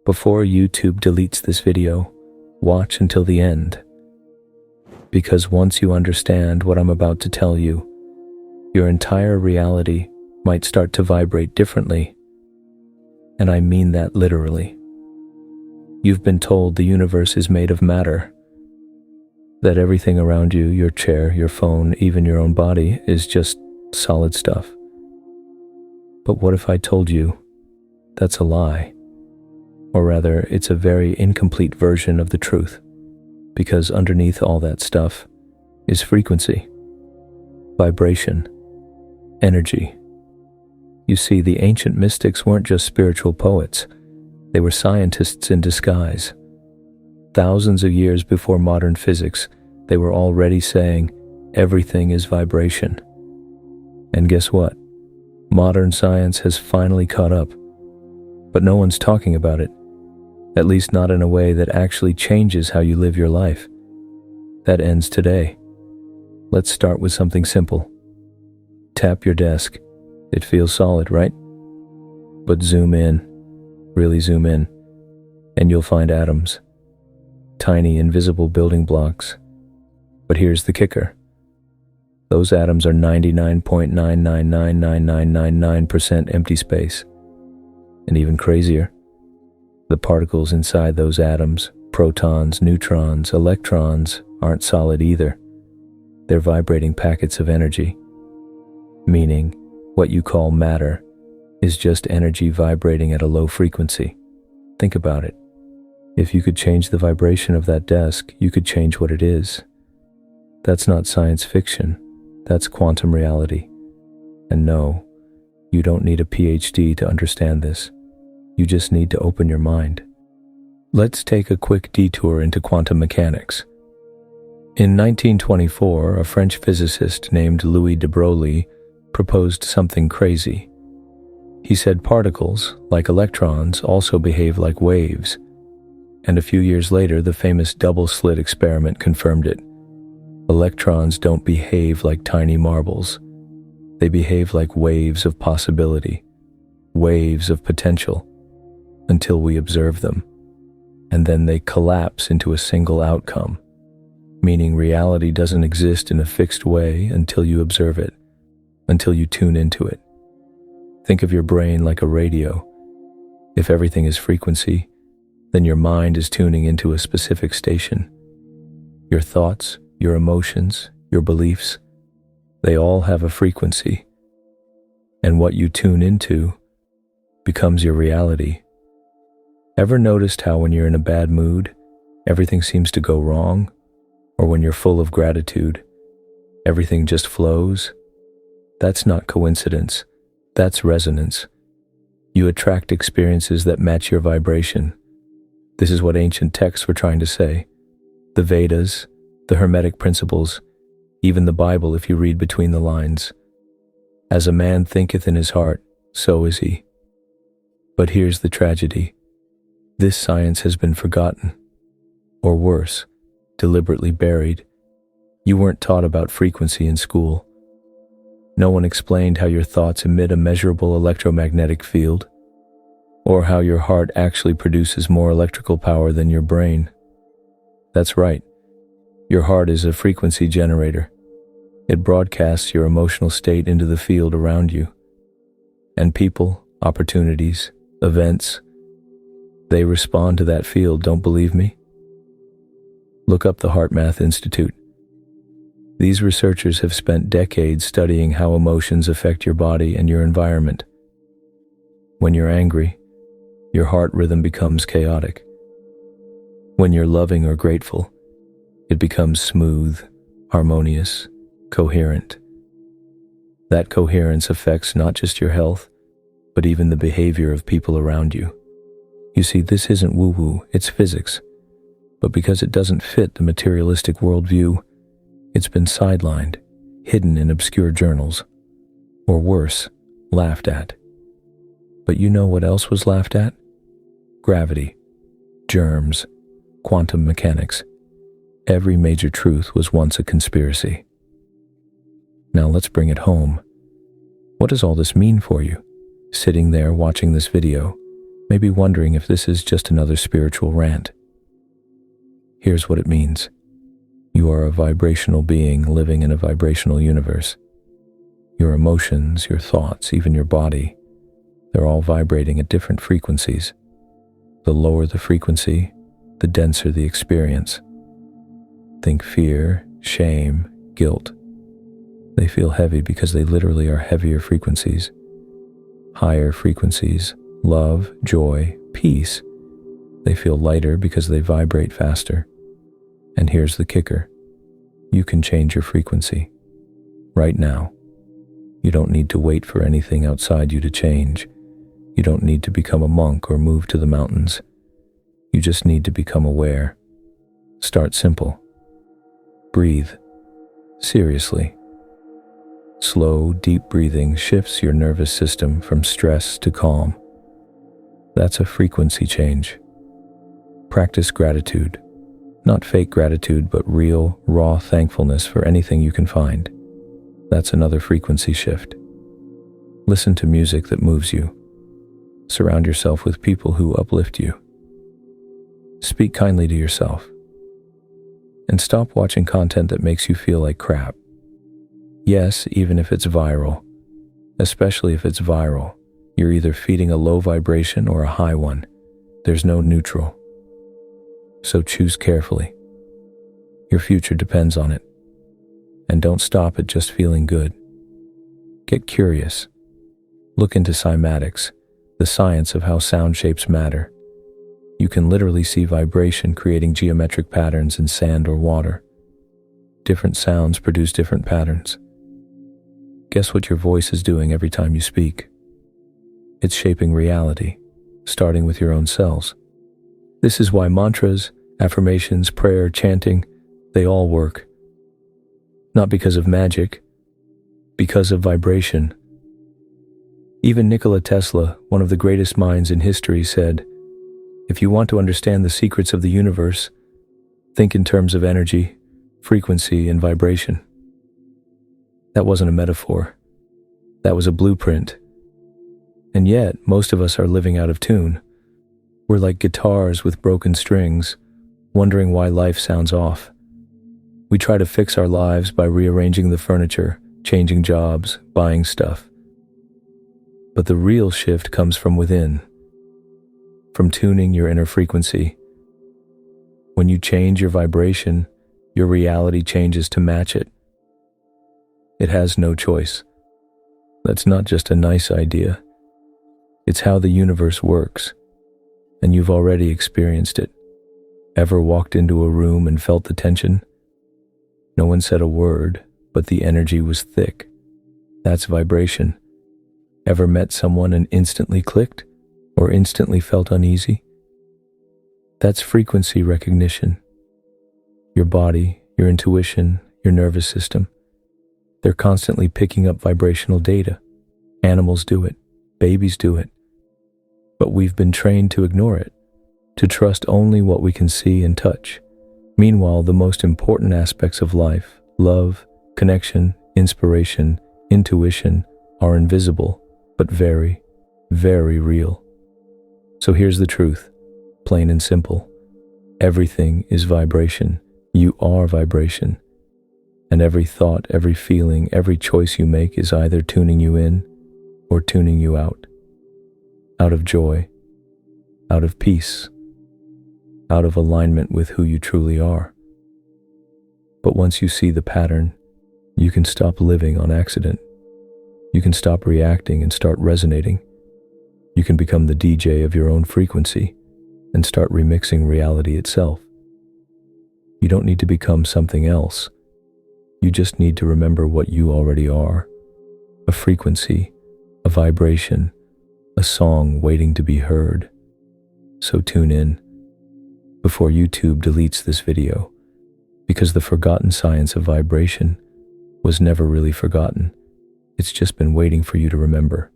Before YouTube deletes this video, watch until the end. Because once you understand what I'm about to tell you, your entire reality might start to vibrate differently. And I mean that literally. You've been told the universe is made of matter, that everything around you, your chair, your phone, even your own body, is just solid stuff. But what if I told you that's a lie? Or rather, it's a very incomplete version of the truth, because underneath all that stuff is frequency, vibration, energy. You see, the ancient mystics weren't just spiritual poets. They were scientists in disguise. Thousands of years before modern physics, they were already saying everything is vibration. And guess what? Modern science has finally caught up. But no one's talking about it, at least not in a way that actually changes how you live your life. That ends today. Let's start with something simple. Tap your desk. It feels solid, right? But zoom in, really zoom in, and you'll find atoms. Tiny, invisible building blocks. But here's the kicker. Those atoms are 99.9999999% empty space. And even crazier, the particles inside those atoms, protons, neutrons, electrons, aren't solid either. They're vibrating packets of energy, meaning what you call matter is just energy vibrating at a low frequency. Think about it. If you could change the vibration of that desk, you could change what it is. That's not science fiction. That's quantum reality. And no, you don't need a PhD to understand this. You just need to open your mind. Let's take a quick detour into quantum mechanics. In 1924, a French physicist named Louis de Broglie proposed something crazy. He said particles, like electrons, also behave like waves. And a few years later, the famous double-slit experiment confirmed it. Electrons don't behave like tiny marbles. They behave like waves of possibility, waves of potential, until we observe them. And then they collapse into a single outcome, meaning reality doesn't exist in a fixed way until you observe it, until you tune into it. Think of your brain like a radio. If everything is frequency, then your mind is tuning into a specific station. Your thoughts, your emotions, your beliefs, they all have a frequency. And what you tune into becomes your reality. Ever noticed how when you're in a bad mood, everything seems to go wrong? Or when you're full of gratitude, everything just flows? That's not coincidence. That's resonance. You attract experiences that match your vibration. This is what ancient texts were trying to say. The Vedas, the Hermetic principles, even the Bible if you read between the lines. As a man thinketh in his heart, so is he. But here's the tragedy. This science has been forgotten. Or worse, deliberately buried. You weren't taught about frequency in school. No one explained how your thoughts emit a measurable electromagnetic field, or how your heart actually produces more electrical power than your brain. That's right. Your heart is a frequency generator. It broadcasts your emotional state into the field around you. And people, opportunities, events, they respond to that field, don't believe me? Look up the HeartMath Institute. These researchers have spent decades studying how emotions affect your body and your environment. When you're angry, your heart rhythm becomes chaotic. When you're loving or grateful, it becomes smooth, harmonious, coherent. That coherence affects not just your health, but even the behavior of people around you. You see, this isn't woo-woo, it's physics. But because it doesn't fit the materialistic worldview, it's been sidelined, hidden in obscure journals, or worse, laughed at. But you know what else was laughed at? Gravity, germs, quantum mechanics. Every major truth was once a conspiracy. Now let's bring it home. What does all this mean for you? Sitting there watching this video, may be wondering if this is just another spiritual rant. Here's what it means. You are a vibrational being living in a vibrational universe. Your emotions, your thoughts, even your body, they're all vibrating at different frequencies. The lower the frequency, the denser the experience. Think fear, shame, guilt. They feel heavy because they literally are heavier frequencies. Higher frequencies, love, joy, peace, they feel lighter because they vibrate faster. And here's the kicker. You can change your frequency right now. You don't need to wait for anything outside you to change. You don't need to become a monk or move to the mountains. You just need to become aware. Start simple. Breathe. Seriously. Slow, deep breathing shifts your nervous system from stress to calm. That's a frequency change. Practice gratitude. Not fake gratitude, but real, raw thankfulness for anything you can find. That's another frequency shift. Listen to music that moves you. Surround yourself with people who uplift you. Speak kindly to yourself. And stop watching content that makes you feel like crap. Yes, even if it's viral. Especially if it's viral. You're either feeding a low vibration or a high one. There's no neutral. So choose carefully. Your future depends on it. And don't stop at just feeling good. Get curious. Look into cymatics, the science of how sound shapes matter. You can literally see vibration creating geometric patterns in sand or water. Different sounds produce different patterns. Guess what your voice is doing every time you speak? It's shaping reality, starting with your own cells. This is why mantras, affirmations, prayer, chanting, they all work. Not because of magic, because of vibration. Even Nikola Tesla, one of the greatest minds in history, said, "If you want to understand the secrets of the universe, think in terms of energy, frequency, and vibration." That wasn't a metaphor. That was a blueprint. And yet, most of us are living out of tune. We're like guitars with broken strings, wondering why life sounds off. We try to fix our lives by rearranging the furniture, changing jobs, buying stuff. But the real shift comes from within, from tuning your inner frequency. When you change your vibration, your reality changes to match it. It has no choice. That's not just a nice idea. It's how the universe works, and you've already experienced it. Ever walked into a room and felt the tension? No one said a word, but the energy was thick. That's vibration. Ever met someone and instantly clicked, or instantly felt uneasy? That's frequency recognition. Your body, your intuition, your nervous system, they're constantly picking up vibrational data. Animals do it. Babies do it. But we've been trained to ignore it, to trust only what we can see and touch. Meanwhile, the most important aspects of life, love, connection, inspiration, intuition, are invisible, but very, very real. So here's the truth, plain and simple. Everything is vibration. You are vibration. And every thought, every feeling, every choice you make is either tuning you in or tuning you out. Out of joy, out of peace, out of alignment with who you truly are. But once you see the pattern, you can stop living on accident. You can stop reacting and start resonating. You can become the DJ of your own frequency and start remixing reality itself. You don't need to become something else. You just need to remember what you already are. A frequency, a vibration, a song waiting to be heard. So tune in before YouTube deletes this video, because the forgotten science of vibration was never really forgotten. It's just been waiting for you to remember.